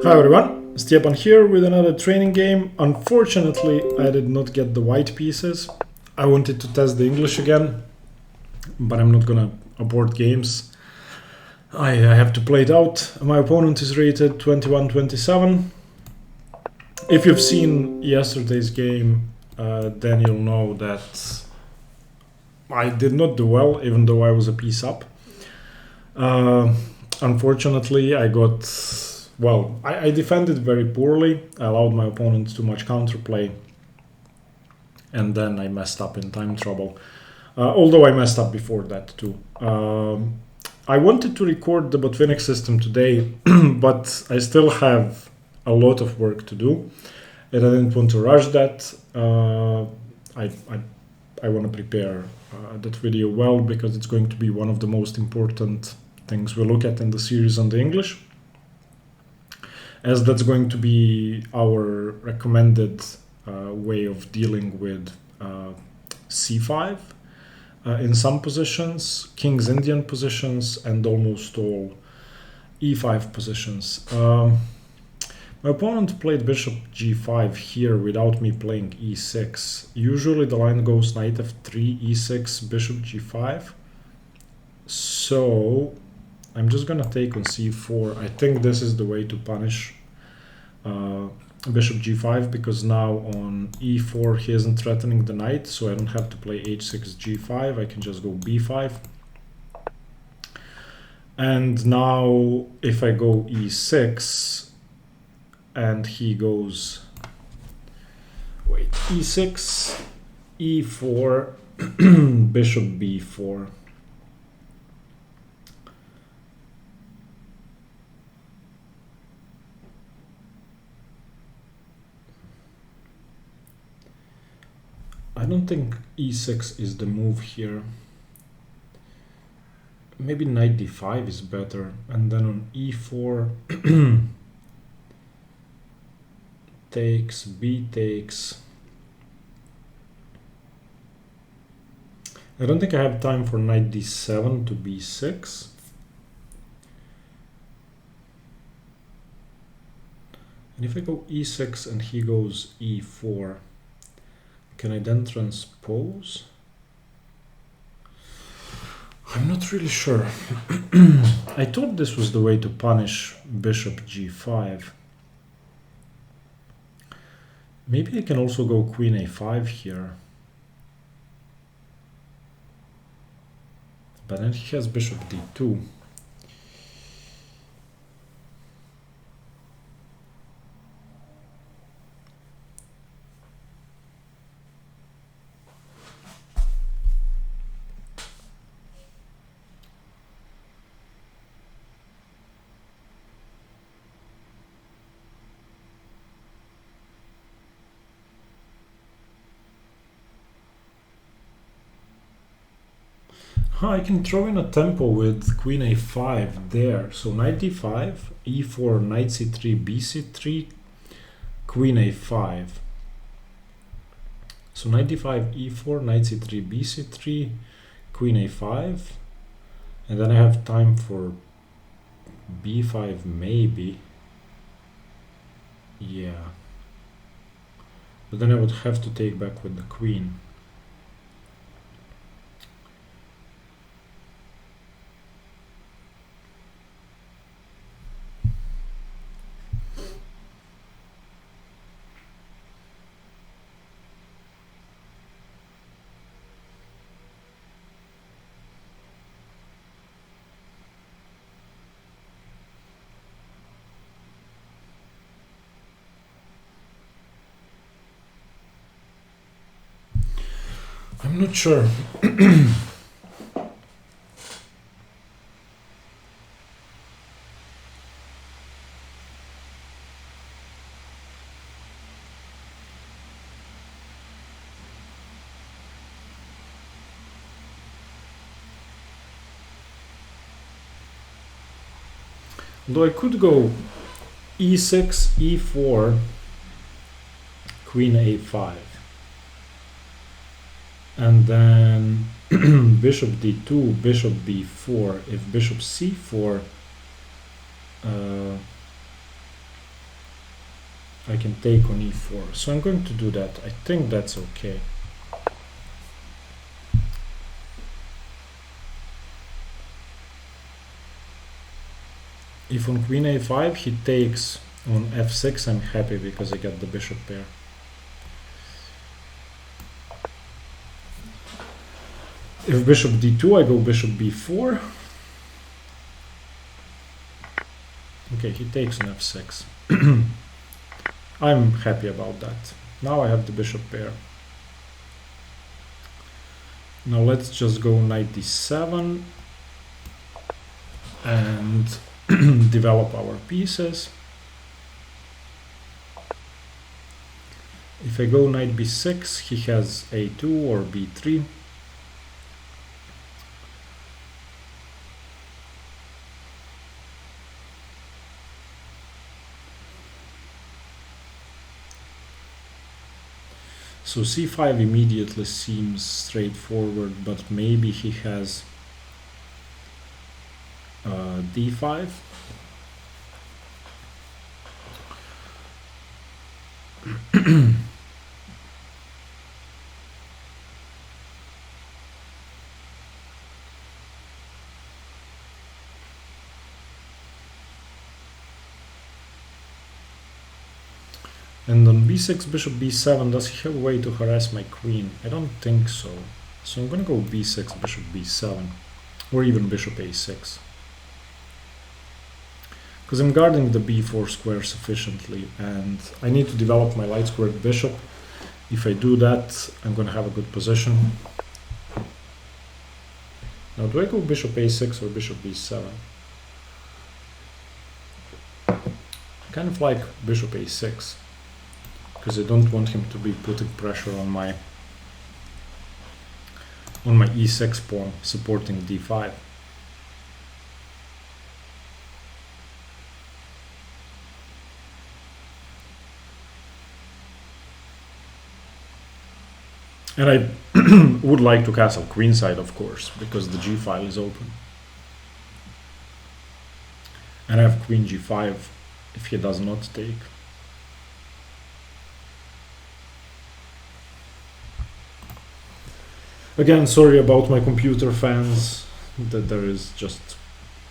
Hi everyone, Stepan here with another training game. Unfortunately, I did not get the white pieces. I wanted to test the English again, but I'm not gonna abort games. I have to play it out. My opponent is rated 21-27. If you've seen yesterday's game, then you'll know that I did not do well, even though I was a piece up. Unfortunately, I got... Well, I defended very poorly. I allowed my opponent too much counterplay. And then I messed up in time trouble. Although I messed up before that too. I wanted to record the Botvinnik system today, but I still have a lot of work to do. And I didn't want to rush that. I want to prepare that video well, because it's going to be one of the most important things we look at in the series on the English, as that's going to be our recommended way of dealing with c5 in some positions, King's Indian positions, and almost all e5 positions. My opponent played bishop g5 here without me playing e6. Usually the line goes knight f3, e6, bishop g5. So I'm just gonna take on c4. I think this is the way to punish bishop g5, because now on e4 he isn't threatening the knight, so I don't have to play h6 g5. I can just go b5. And now if I go e6 and he goes e6, e4, bishop b4. I don't think e6 is the move here. Maybe knight d5 is better, and then on e4 takes, b takes. I don't think I have time for knight d7 to b6. And if I go e6 and he goes e4, can I then transpose? I'm not really sure. I thought this was the way to punish bishop g5. Maybe I can also go queen a5 here. But then he has bishop d2. I can throw in a tempo with queen a5 there. So knight d5, e4, knight c3, bc3, queen a5. So knight d5, e4, knight c3, bc3, queen a5. And then I have time for b5 maybe. Yeah. But then I would have to take back with the queen. I'm not sure. Although I could go e6, e4, queen a5. And then bishop d2, bishop b4. If bishop c4, I can take on e4. So I'm going to do that. I think that's okay. If on queen a5 he takes on f6, I'm happy because I get the bishop pair. If bishop d2, I go bishop b4. Okay, he takes on f6. I'm happy about that. Now I have the bishop pair. Now let's just go knight d7 and develop our pieces. If I go knight b6, he has a2 or b3. So c5 immediately seems straightforward, but maybe he has d5. And on b6, bishop b7, does he have a way to harass my queen? I don't think so. So I'm gonna go b6, bishop b7, or even bishop a6. Because I'm guarding the b4 square sufficiently, and I need to develop my light squared bishop. If I do that, I'm gonna have a good position. Now, do I go bishop a6 or bishop b7? Kind of like bishop a6. Because I don't want him to be putting pressure on my e6 pawn, supporting d5. And I would like to castle queenside, of course, because the g file is open. And I have queen g5 if he does not take. Again, sorry about my computer fans, that there is just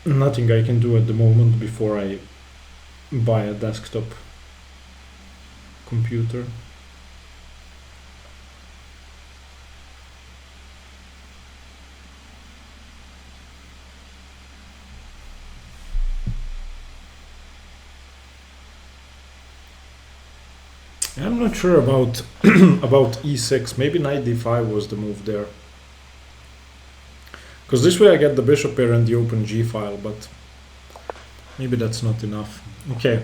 nothing I can do at the moment before I buy a desktop computer. I'm not sure about about e6. Maybe knight d5 was the move there. Because this way I get the bishop pair and the open g file, but maybe that's not enough. Okay,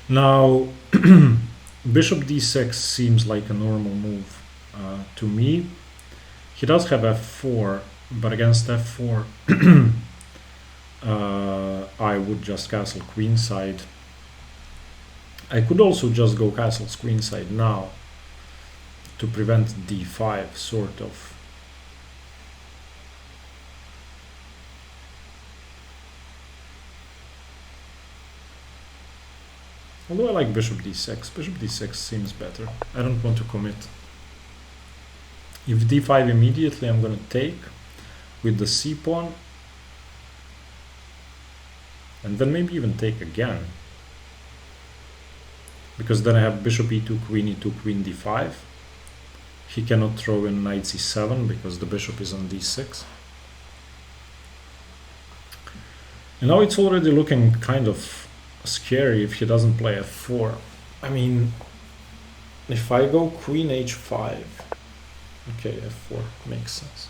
now bishop d6 seems like a normal move to me. He does have f4, but against f4 I would just castle queenside. I could also just go castle queenside now to prevent d5, sort of. Although I like bishop d6. Bishop d6 seems better. I don't want to commit. If d5 immediately, I'm going to take with the c pawn. And then maybe even take again. Because then I have bishop e2, queen d5. He cannot throw in knight c7 because the bishop is on d6. And now it's already looking kind of scary if he doesn't play f4. I mean, if I go queen h5, okay, f4 makes sense.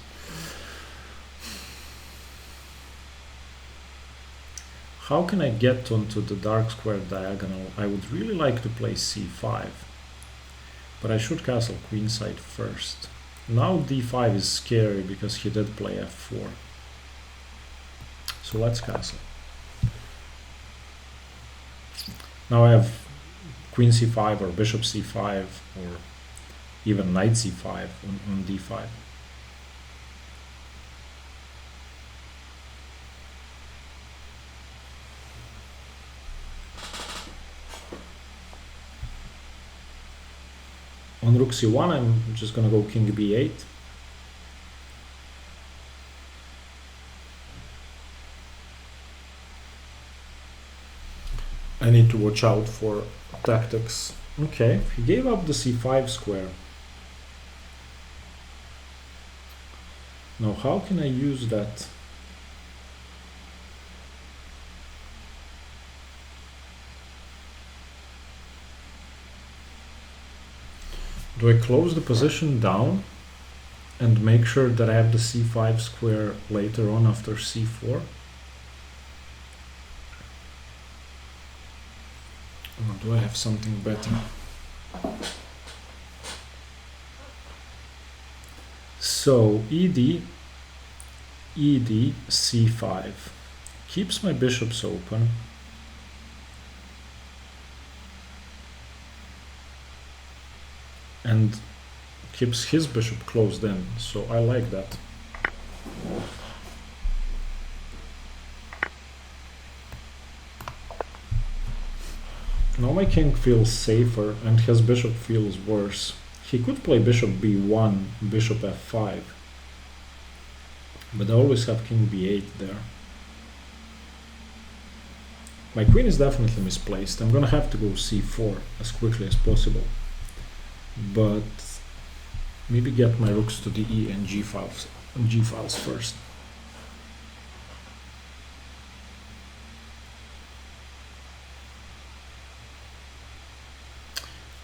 How can I get onto the dark square diagonal? I would really like to play c5, but I should castle queenside first. Now d5 is scary because he did play f4. So let's castle. Now I have queen c5 or bishop c5 or even knight c5 on d5. On rook c1, I'm just gonna go king b8. I need to watch out for tactics. Okay, he gave up the c5 square. Now how can I use that? Do I close the position down and make sure that I have the c5 square later on after c4? Or do I have something better? So ed c5 keeps my bishops open. And keeps his bishop closed in, so I like that. Now my king feels safer and his bishop feels worse. He could play bishop b1, bishop f5, but I always have king b8 there. My queen is definitely misplaced. I'm gonna have to go c4 as quickly as possible, but maybe get my rooks to the e and g files first.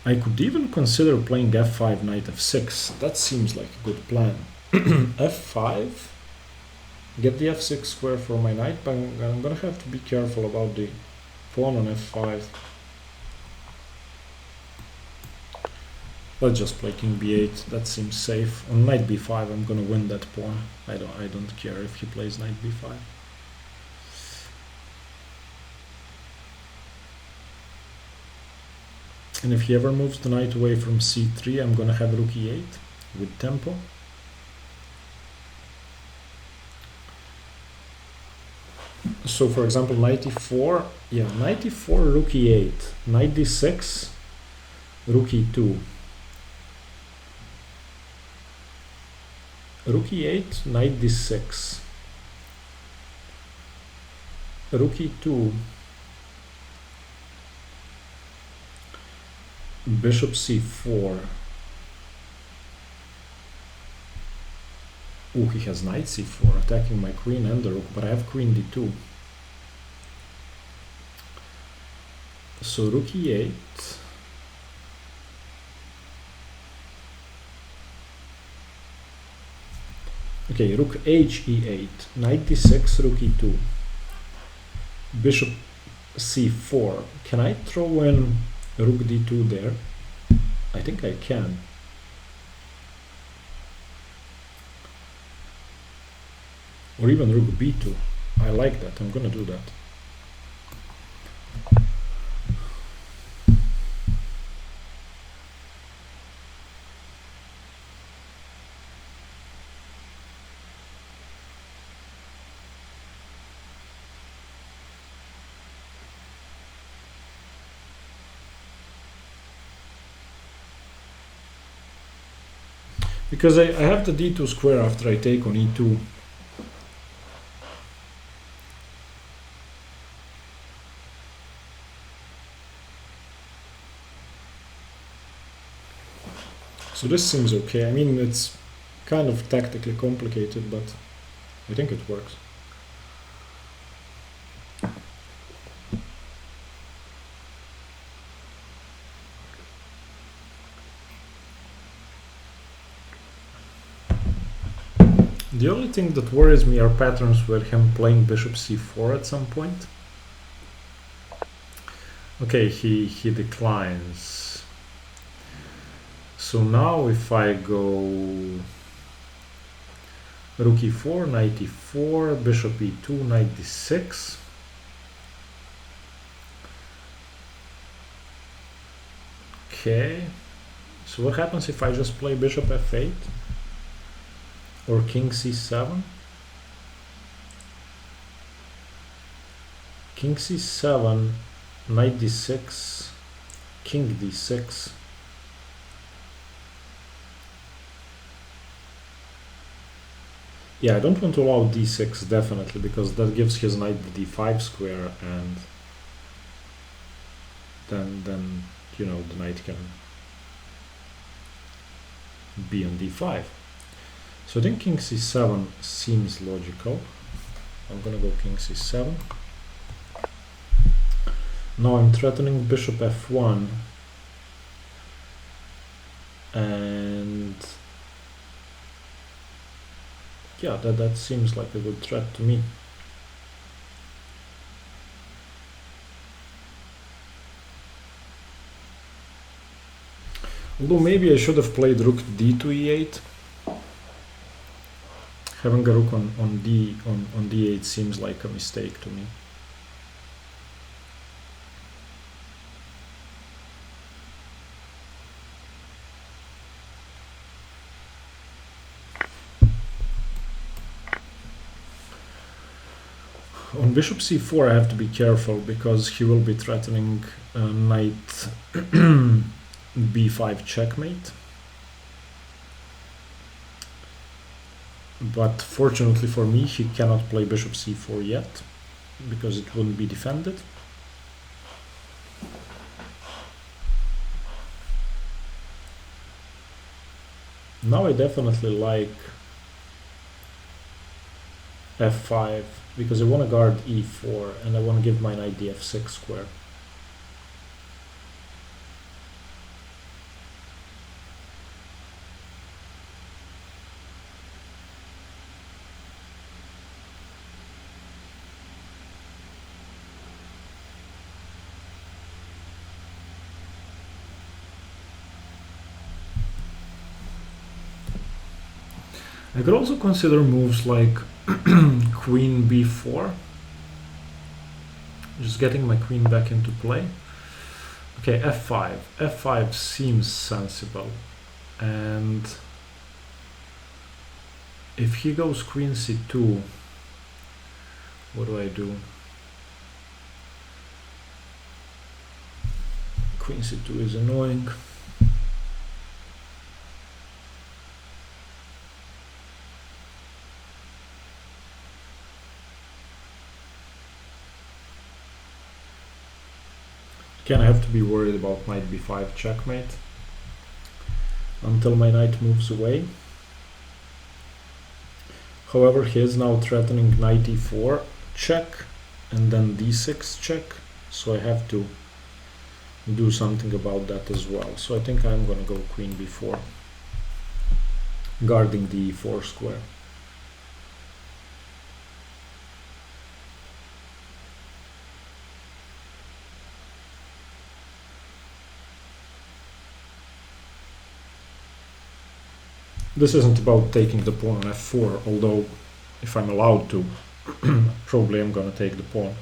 I could even consider playing f5, knight f6. That seems like a good plan. f5, get the f6 square for my knight, but I'm gonna have to be careful about the pawn on f5. Let's just play king b8. That seems safe. On knight b5, I'm gonna win that pawn. I don't care if he plays knight b5. And if he ever moves the knight away from c3, I'm gonna have rook e8 with tempo. So for example, knight e4, yeah, knight e4, rook e8, knight d6, rook e2. Rook e8, knight d6, rook e2, bishop c4. Oh, he has knight c4, attacking my queen and the rook, but I have queen d2. So rook e8. Okay, rook h e8, knight d6, rook e2, bishop c4. Can I throw in rook d2 there? I think I can. Or even rook b2. I like that. I'm gonna do that. Because I have the d2 square after I take on e2. So this seems okay. I mean, it's kind of tactically complicated, but I think it works. The only thing that worries me are patterns with him playing bishop c4 at some point. Okay, he declines. So now if I go rook e4, knight e4, bishop e2, knight d6. Okay, so what happens if I just play bishop f8 or king c7? King c7, knight d6, king d6. Yeah, I don't want to allow d6 definitely, because that gives his knight the d5 square, and then you know, the knight can be on d5. So I think king c7 seems logical. I'm gonna go king c7. Now I'm threatening bishop f1, and yeah, that seems like a good threat to me. Although maybe I should have played rook d to e8. Having a rook on d8 seems like a mistake to me. On bishop c4 I have to be careful, because he will be threatening knight b5 checkmate. But fortunately for me, he cannot play bishop c4 yet, because it wouldn't be defended. Now I definitely like f5, because I want to guard e4, and I want to give my knight the f6 square. I could also consider moves like queen b4, just getting my queen back into play. Okay, f5. f5 seems sensible, and if he goes queen c2, what do I do? Queen c2 is annoying. Again, I have to be worried about knight b5 checkmate until my knight moves away. However, he is now threatening knight e4 check, and then d6 check, so I have to do something about that as well. So I think I'm gonna go queen b4, guarding the e4 square. This isn't about taking the pawn on f4, although if I'm allowed to, probably I'm gonna take the pawn.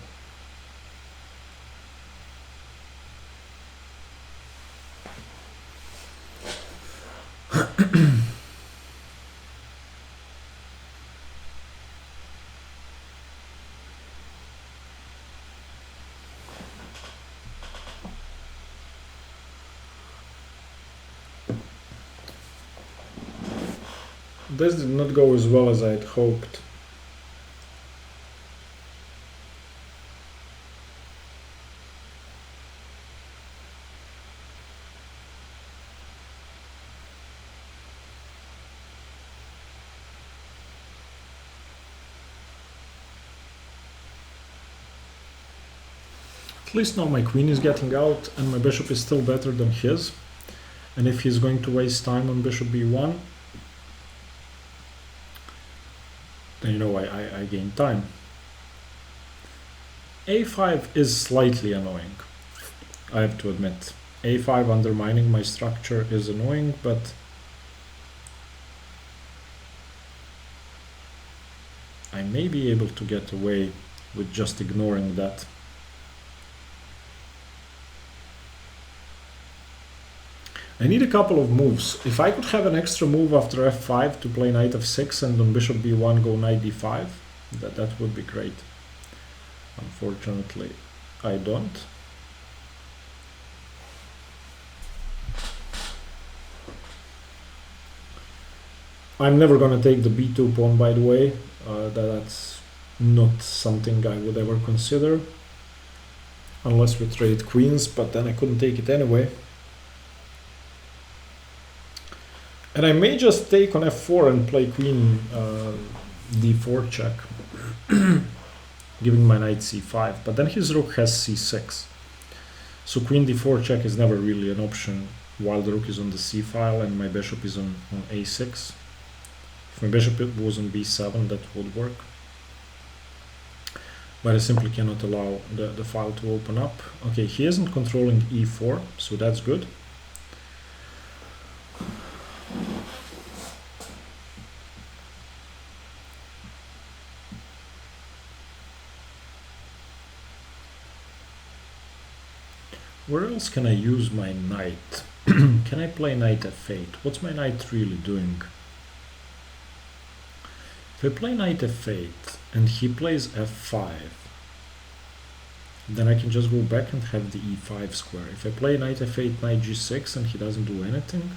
This did not go as well as I had hoped. At least now my queen is getting out, and my bishop is still better than his. And if he's going to waste time on bishop b1, then you know I gain time. a5 is slightly annoying, I have to admit. a5 undermining my structure is annoying, but I may be able to get away with just ignoring that. I need a couple of moves. If I could have an extra move after f5 to play knight f6 and on bishop b1 go knight d5, that would be great. Unfortunately, I don't. I'm never gonna take the b2 pawn, by the way. That's not something I would ever consider. Unless we trade queens, but then I couldn't take it anyway. And I may just take on f4 and play queen d4 check, giving my knight c5, but then his rook has c6. So queen d4 check is never really an option while the rook is on the c file and my bishop is on a6. If my bishop was on b7, that would work. But I simply cannot allow the file to open up. Okay, he isn't controlling e4, so that's good. Where else can I use my knight? Can I play knight f8? What's my knight really doing? If I play knight f8 and he plays f5, then I can just go back and have the e5 square. If I play knight f8, knight g6 and he doesn't do anything,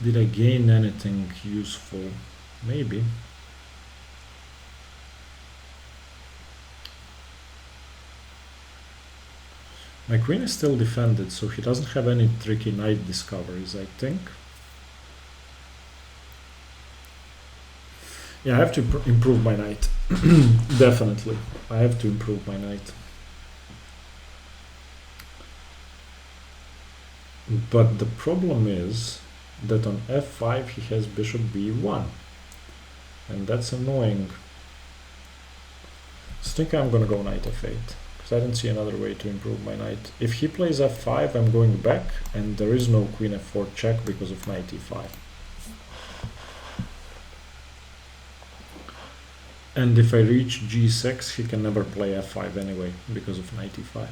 did I gain anything useful? Maybe. My queen is still defended, so he doesn't have any tricky knight discoveries, I think. Yeah, I have to improve my knight. Definitely. I have to improve my knight. But the problem is that on f5 he has bishop b1. And that's annoying. So I think I'm gonna go knight f8. Because I don't see another way to improve my knight. If he plays f5, I'm going back, and there is no queen f4 check because of knight e5. And if I reach g6, he can never play f5 anyway, because of knight e5.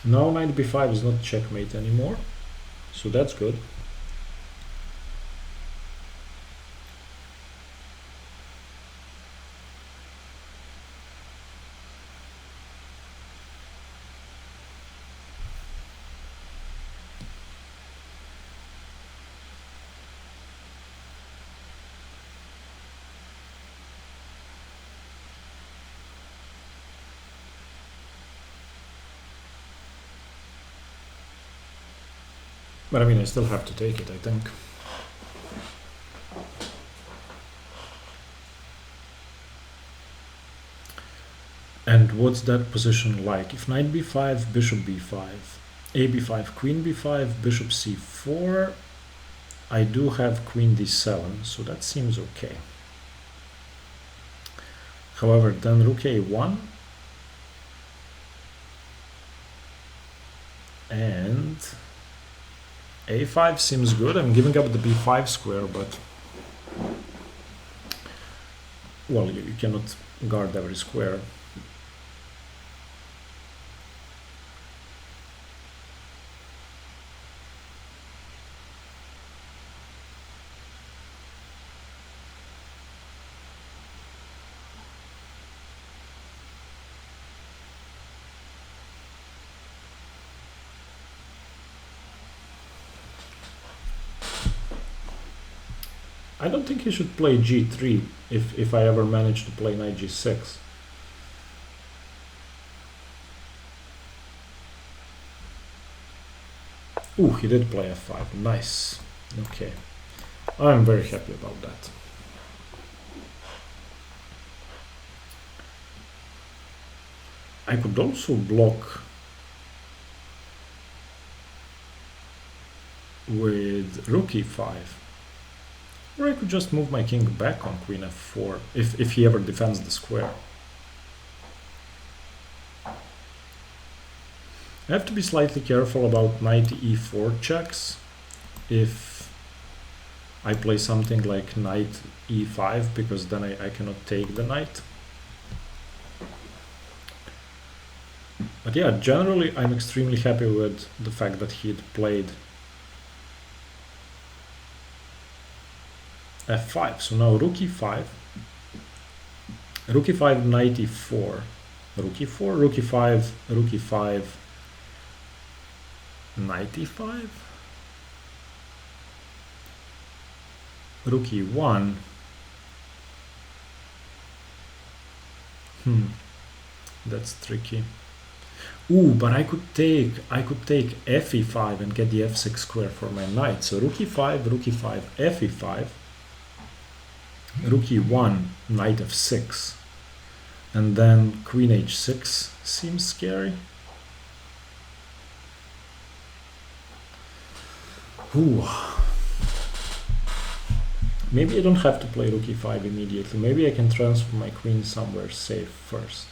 Now knight b5 is not checkmate anymore, so that's good. But I mean, I still have to take it, I think. And what's that position like? If knight b5, bishop b5, a b5, queen b5, bishop c4, I do have queen d7, so that seems okay. However, then rook a1, and a5 seems good. I'm giving up the b5 square, but well, you cannot guard every square. I don't think he should play g3 if I ever manage to play knight g6. Ooh, he did play f5. Nice. Okay. I'm very happy about that. I could also block with rook e5. Or I could just move my king back on queen f4, if he ever defends the square. I have to be slightly careful about knight e4 checks. If I play something like knight e5 because then I cannot take the knight. But yeah, generally I'm extremely happy with the fact that he'd played f5. So now rook e5, rook e5, knight e4, rook e4, rook e5, rook e5, knight e5, rook e1. That's tricky. Ooh, but I could take f e5 and get the f6 square for my knight. So rook e5, f e5, rook e1, knight f6, and then queen h6 seems scary. Ooh. Maybe I don't have to play rook e5 immediately. Maybe I can transfer my queen somewhere safe first.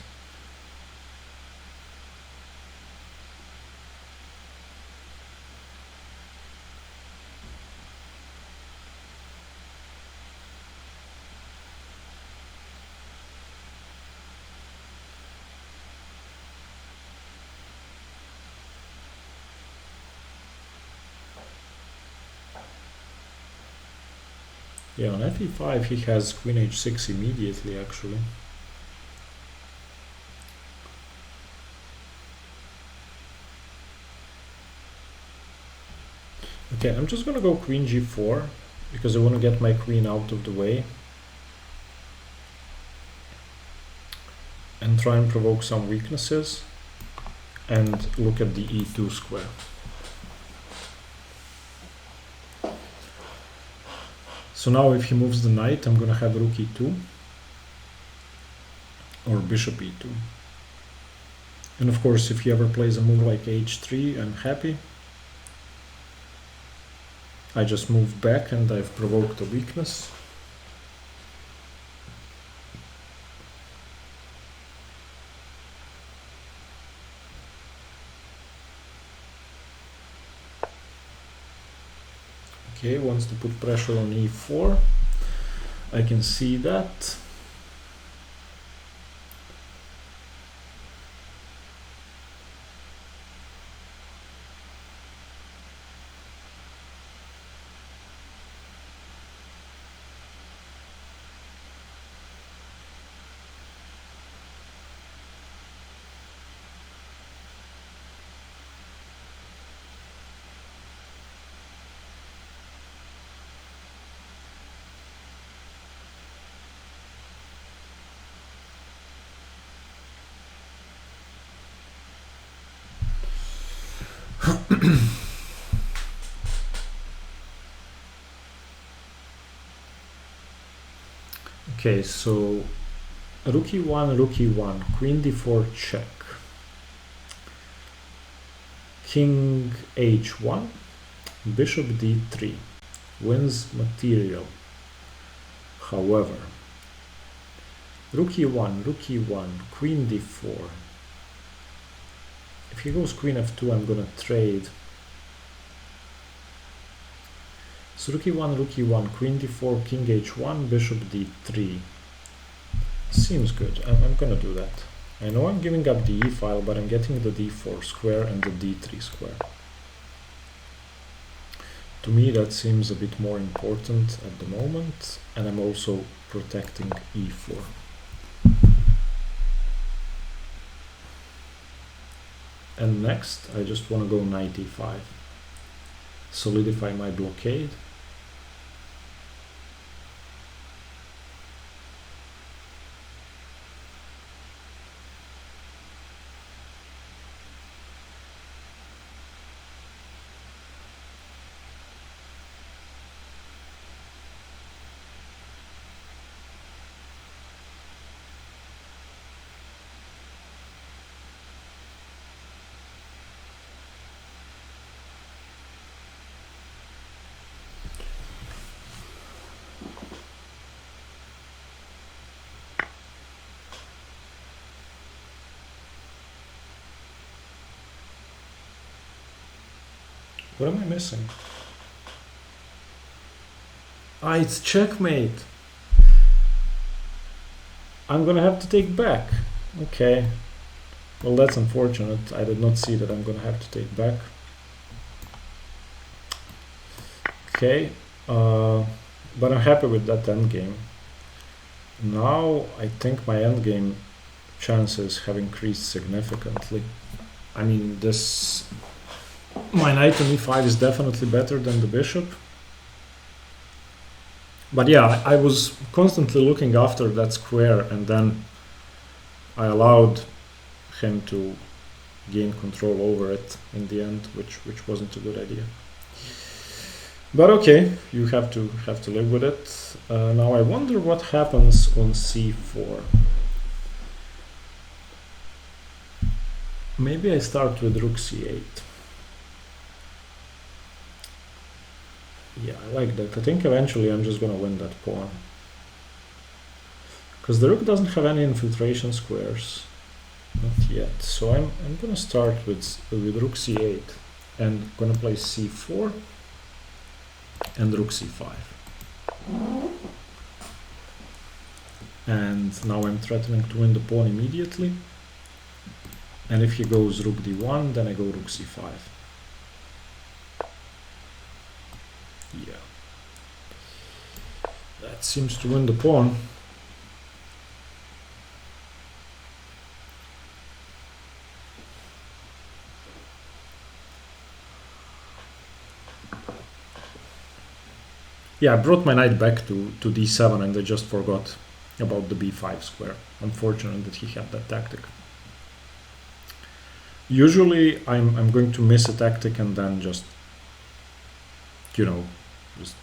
Yeah, on f e5 he has queen h6 immediately, actually. Okay, I'm just gonna go queen g4 because I want to get my queen out of the way and try and provoke some weaknesses and look at the e2 square. So now if he moves the knight, I'm gonna have rook e2 or bishop e2. And of course, if he ever plays a move like h3, I'm happy. I just moved back and I've provoked a weakness. Okay, wants to put pressure on e4. I can see that. Okay, so rook e1, queen d4 check. King h1, bishop d3 wins material. However, rook e1, queen d4. If he goes queen f2, I'm gonna trade. So rook e1, queen d4, king h1, bishop d3. Seems good. I'm gonna do that. I know I'm giving up the e file, but I'm getting the d4 square and the d3 square. To me, that seems a bit more important at the moment, and I'm also protecting e4. And next, I just want to go knight e5. Solidify my blockade. What am I missing? Ah, it's checkmate. I'm gonna have to take back. Okay. Well, that's unfortunate. I did not see that I'm gonna have to take back. Okay. But I'm happy with that endgame. Now I think my endgame chances have increased significantly. I mean, my knight on e5 is definitely better than the bishop. But yeah, I was constantly looking after that square, and then I allowed him to gain control over it in the end, which wasn't a good idea. But okay, you have to live with it. Now I wonder what happens on c4. Maybe I start with rook c8. Yeah, I like that. I think eventually I'm just gonna win that pawn. Because the rook doesn't have any infiltration squares. Not yet. So I'm gonna start with rook c8 and gonna play c4 and rook c5. And now I'm threatening to win the pawn immediately. And if he goes rook d1, then I go rook c5. Yeah. That seems to win the pawn. Yeah, I brought my knight back to d7 and I just forgot about the b5 square. Unfortunate that he had that tactic. Usually I'm going to miss a tactic and then just, you know, just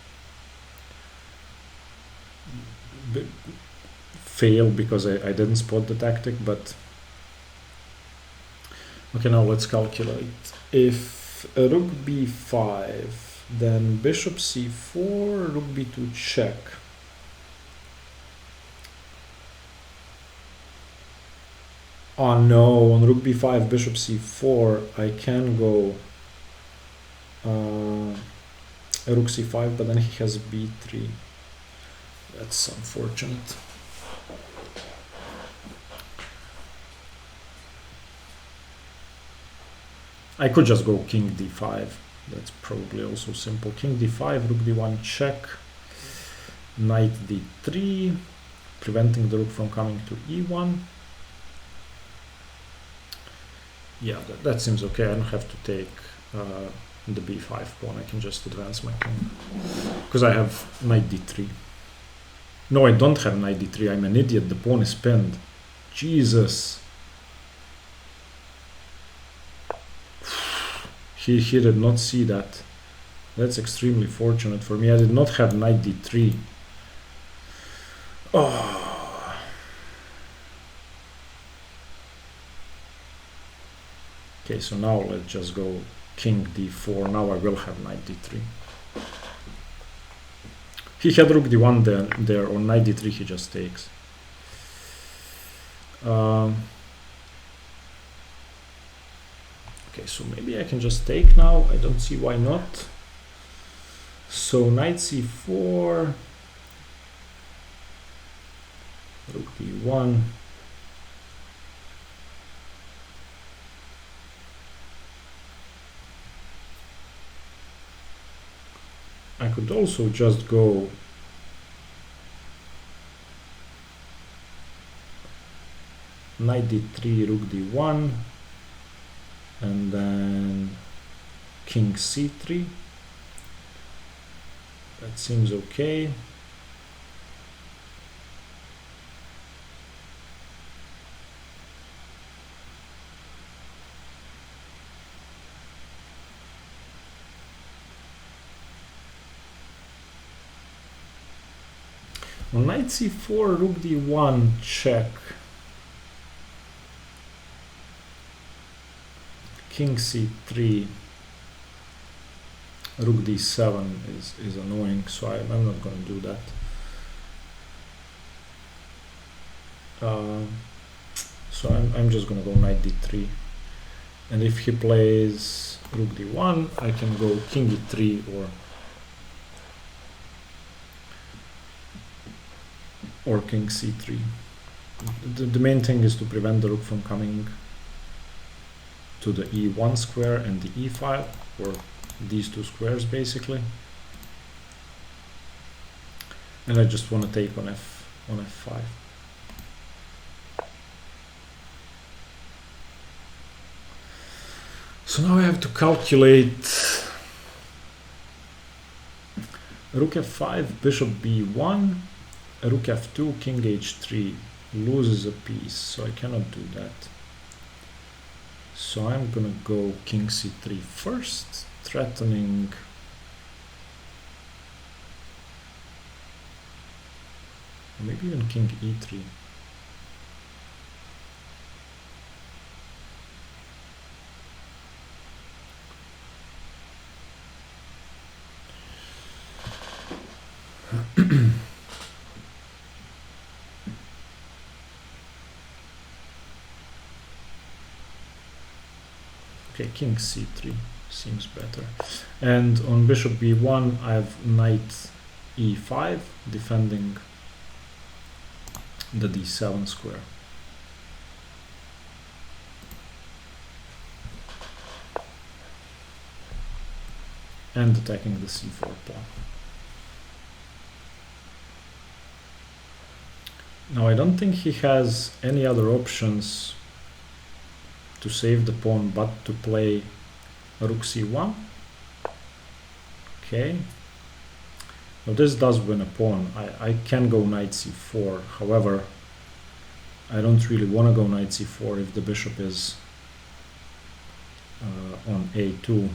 fail because I didn't spot the tactic. But okay, now let's calculate. If rook b5, then bishop c4, rook b2 check. Oh no, on rook b5, bishop c4, I can go rook c5, but then he has b3. That's unfortunate. I could just go king d5. That's probably also simple. King d5, rook d1 check, knight d3, preventing the rook from coming to e1. Yeah, that seems okay. I don't have to take the b5 pawn. I can just advance my king. Because I have knight d3. No, I don't have knight d3. I'm an idiot. The pawn is pinned. Jesus. He did not see that. That's extremely fortunate for me. I did not have knight d3. Oh. Okay, so now let's just go king d4. Now I will have knight d3. He had rook d1 there, or knight d3 he just takes. Okay, so maybe I can just take now. I don't see why not. So knight c4, rook d1. I could also just go knight d3, rook d1, and then king c3. That seems okay. On knight c4, rook d1 check, king c3, rook d7 is annoying, so I'm not going to do that. So I'm just going to go knight d3, and if he plays rook d1, I can go king e3 or or king c3. The main thing is to prevent the rook from coming to the e1 square and the e file, or these two squares basically. And I just want to take on f5. So now I have to calculate rook f5, bishop b1, rook f2, king h3 loses a piece, so I cannot do that. So I'm gonna go king c3 first, threatening maybe even king e3. Okay, king c3 seems better. And on bishop b1 I have knight e5 defending the d7 square. And attacking the c4 pawn. Now I don't think he has any other options to save the pawn but to play rook c1. Okay. Now this does win a pawn. I can go knight c4. However, I don't really want to go knight c4 if the bishop is on a2.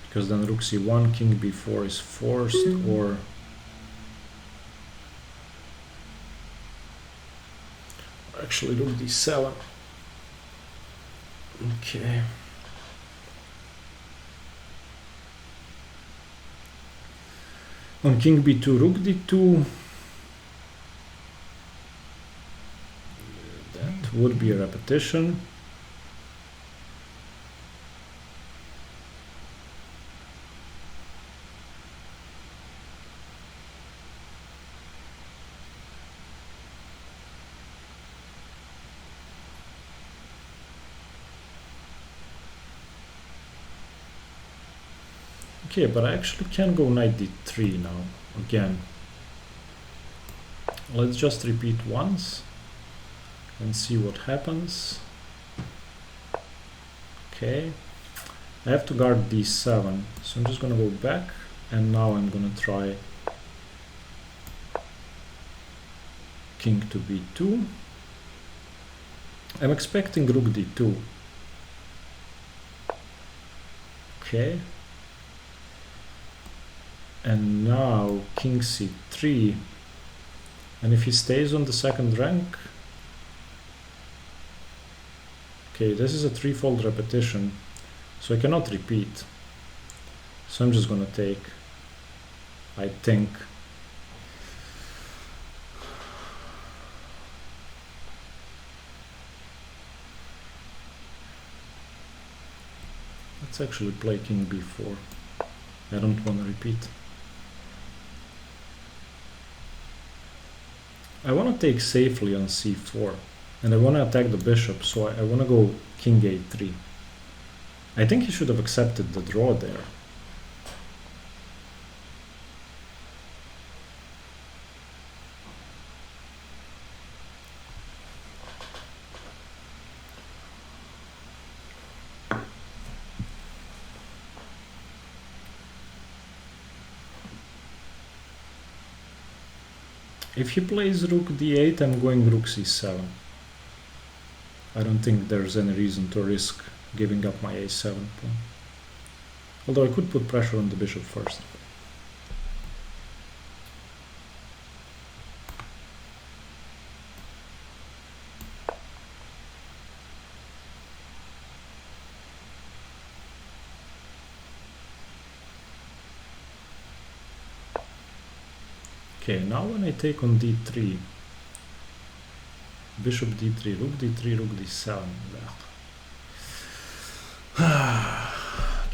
Because then rook c1, king b4 is forced, or actually rook d7. Okay. On king b2, rook d2. That would be a repetition. Okay, but I actually can go knight d3 now, again. Let's just repeat once and see what happens. Okay, I have to guard d7, so I'm just gonna go back, and now I'm gonna try king to b2. I'm expecting rook d2. Okay. And now king c3, and if he stays on the second rank, okay, this is a threefold repetition, so I cannot repeat, so I'm just gonna take, I think, let's actually play king b4. I don't want to repeat. I want to take safely on c4, and I want to attack the bishop, so I want to go king a3. I think he should have accepted the draw there. If he plays rook d8, I'm going rook c7. I don't think there's any reason to risk giving up my a7 pawn. Although I could put pressure on the bishop first. Okay, now when I take on d3, bishop d3, rook d3, rook d7.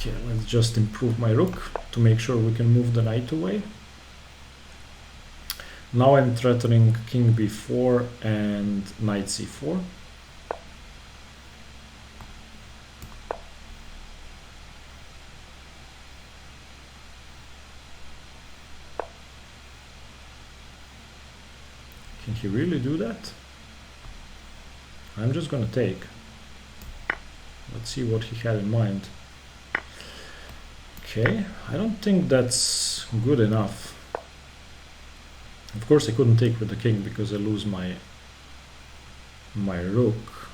Okay, let's just improve my rook to make sure we can move the knight away. Now I'm threatening king b4 and knight c4. Can he really do that? I'm just gonna take. Let's see what he had in mind. Okay, I don't think that's good enough. Of course I couldn't take with the king because I lose my rook.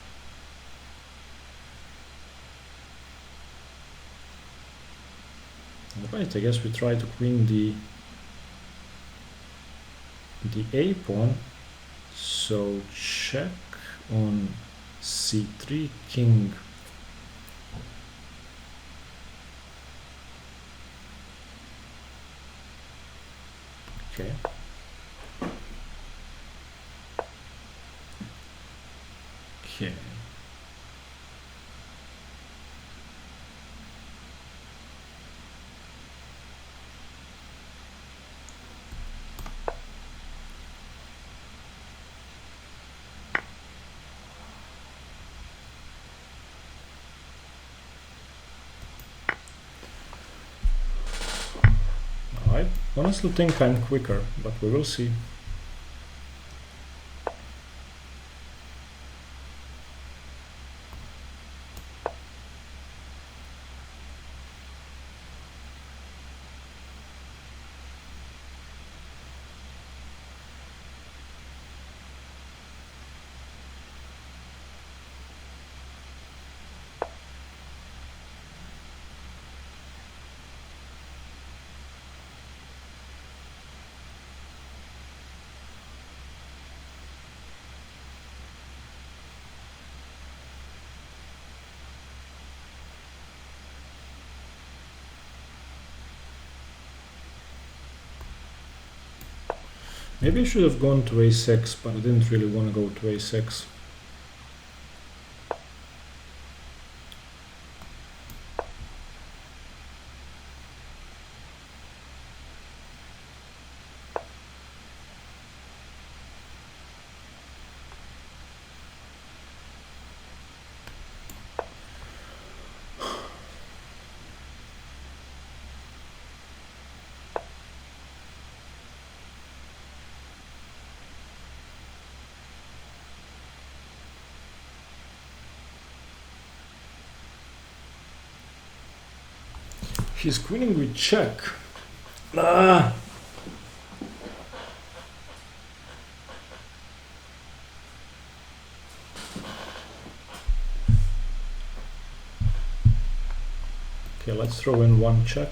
Alright, I guess we try to queen the a pawn. So check on c3, king. Okay. Okay. I honestly think I'm quicker, but we will see. Maybe I should have gone to a6, but I didn't really want to go to a6. He's queening with check. Ah! Okay, let's throw in one check.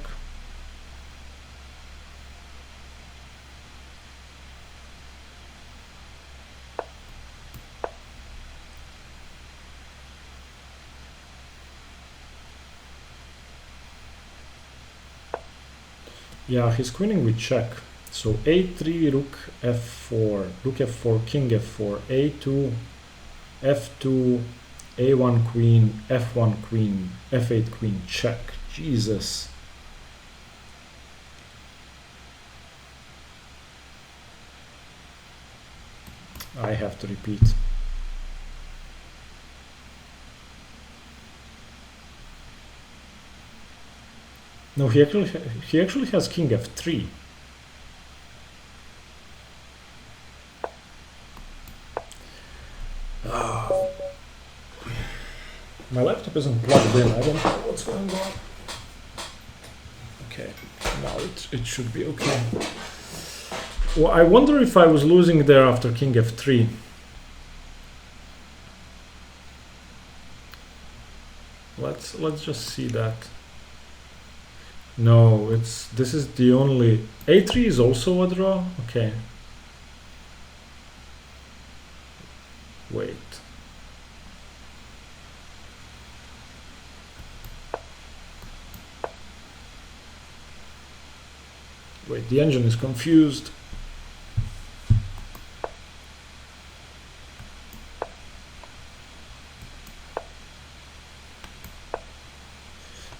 Yeah, he's queening with check. So a3, rook f4, rook f4, king f4, a2, f2, a1 queen, f1 queen, f8 queen, check. Jesus. I have to repeat. No, he actually has king f3. My laptop isn't plugged in. I don't know what's going on. Okay, now it should be okay. Well, I wonder if I was losing there after king f3. Let's just see that. No, this is the only. A3 is also a draw. Okay. Wait. Wait, the engine is confused.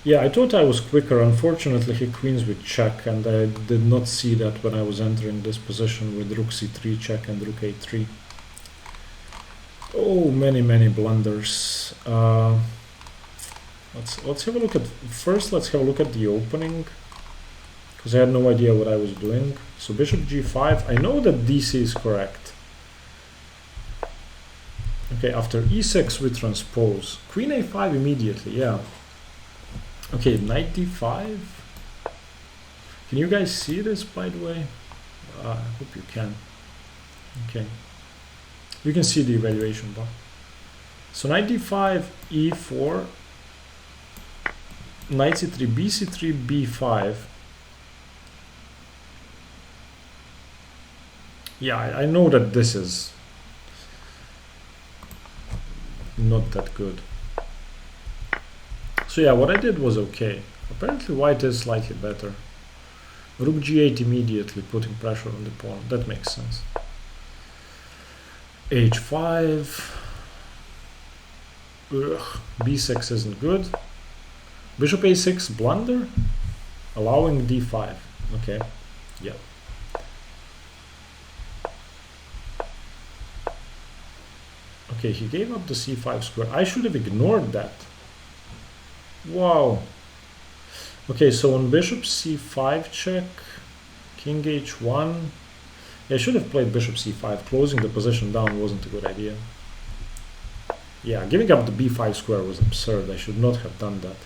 Yeah, I thought I was quicker. Unfortunately, he queens with check, and I did not see that when I was entering this position with rook c3 check and rook a3. Oh, many blunders. Let's have a look at first. Let's have a look at the opening, because I had no idea what I was doing. So bishop g5. I know that dc is correct. Okay, after e6 we transpose. Queen a5 immediately. Yeah. Okay, knight d5. Can you guys see this, by the way? I hope you can. Okay. You can see the evaluation bar. So knight d5, e4, knight c3, bc3, b5. Yeah, I know that this is not that good. So yeah, what I did was okay. Apparently white is slightly better. Rook g8 immediately, putting pressure on the pawn. That makes sense. h5. Ugh, b6 isn't good. Bishop a6 blunder, allowing d5. Okay, yeah. Okay, he gave up the c5 square. I should have ignored that. Wow. Okay, so on bishop c5 check, king h1. Yeah, I should have played bishop c5. Closing the position down wasn't a good idea. Yeah, giving up the b5 square was absurd. I should not have done that.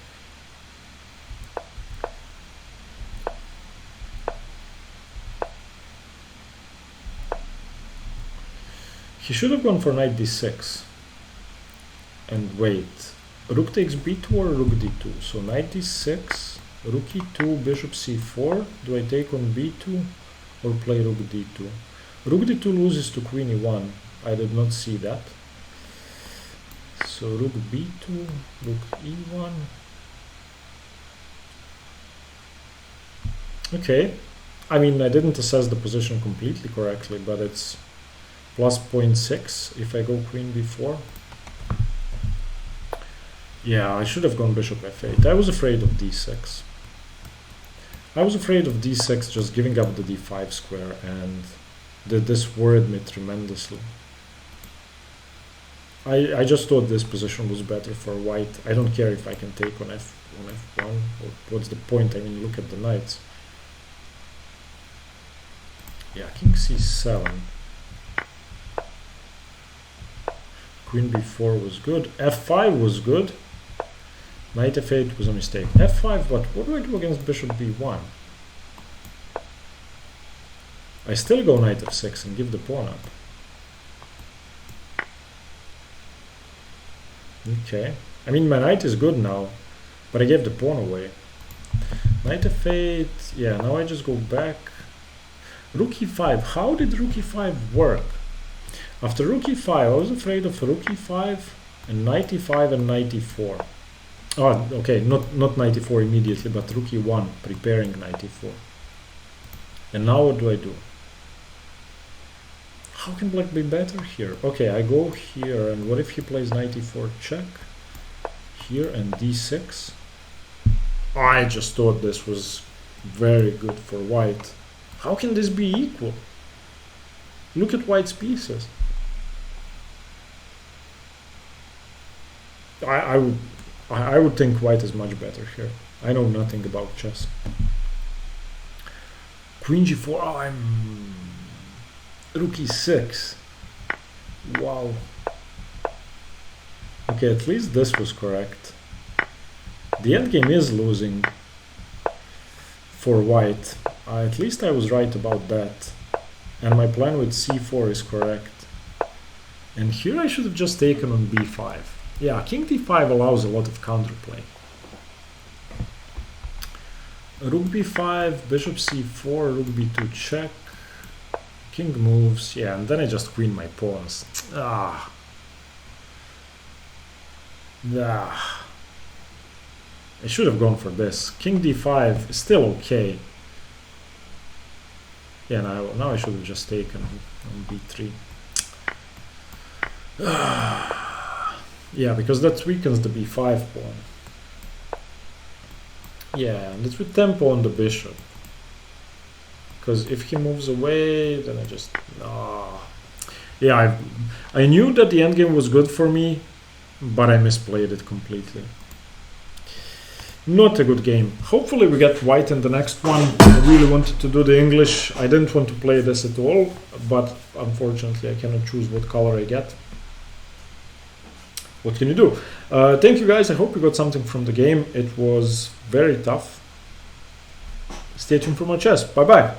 He should have gone for knight d6. And wait, rook takes b2 or rook d2? So knight d6, rook e2, bishop c4. Do I take on b2 or play rook d2? Rook d2 loses to queen e1. I did not see that. So rook b2, rook e1. Okay. I mean, I didn't assess the position completely correctly, but it's plus 0.6 if I go queen b4. Yeah, I should have gone bishop f8. I was afraid of d6. I was afraid of d6 just giving up the d5 square, and this worried me tremendously. I just thought this position was better for white. I don't care if I can take on f1, or what's the point? I mean, look at the knights. Yeah, king c7. Queen b4 was good. f5 was good. Knight f8 was a mistake. f5, what do I do against bishop b1? I still go knight f6 and give the pawn up. Okay. I mean, my knight is good now, but I gave the pawn away. Knight f8. Yeah, now I just go back. Rook e5. How did rook e5 work? After rook e5, I was afraid of rook e5 and knight e5 and knight e4. Oh, okay, not knight e4 immediately, but rook e1, preparing knight e4. And now what do I do? How can black be better here? Okay, I go here, and what if he plays knight e4 check? Here and d6. Oh, I just thought this was very good for white. How can this be equal? Look at white's pieces. I would think white is much better here. I know nothing about chess. Queen g4. Oh, I'm rook e6. Wow. Okay, at least this was correct. The endgame is losing for white. At least I was right about that. And my plan with c4 is correct. And here I should have just taken on b5. Yeah, king d5 allows a lot of counterplay. Rook b5, bishop c4, rook b2 check. King moves, yeah, and then I just queen my pawns. Ah. Ah. I should have gone for this. King d5 is still okay. Yeah, now I should have just taken on b3. Yeah, because that weakens the b5 pawn. Yeah, and it's with tempo on the bishop. Because if he moves away, then I just... Yeah, I knew that the endgame was good for me, but I misplayed it completely. Not a good game. Hopefully we get white in the next one. I really wanted to do the English. I didn't want to play this at all, but unfortunately I cannot choose what color I get. What can you do? Thank you guys. I hope you got something from the game. It was very tough. Stay tuned for more chess. Bye bye.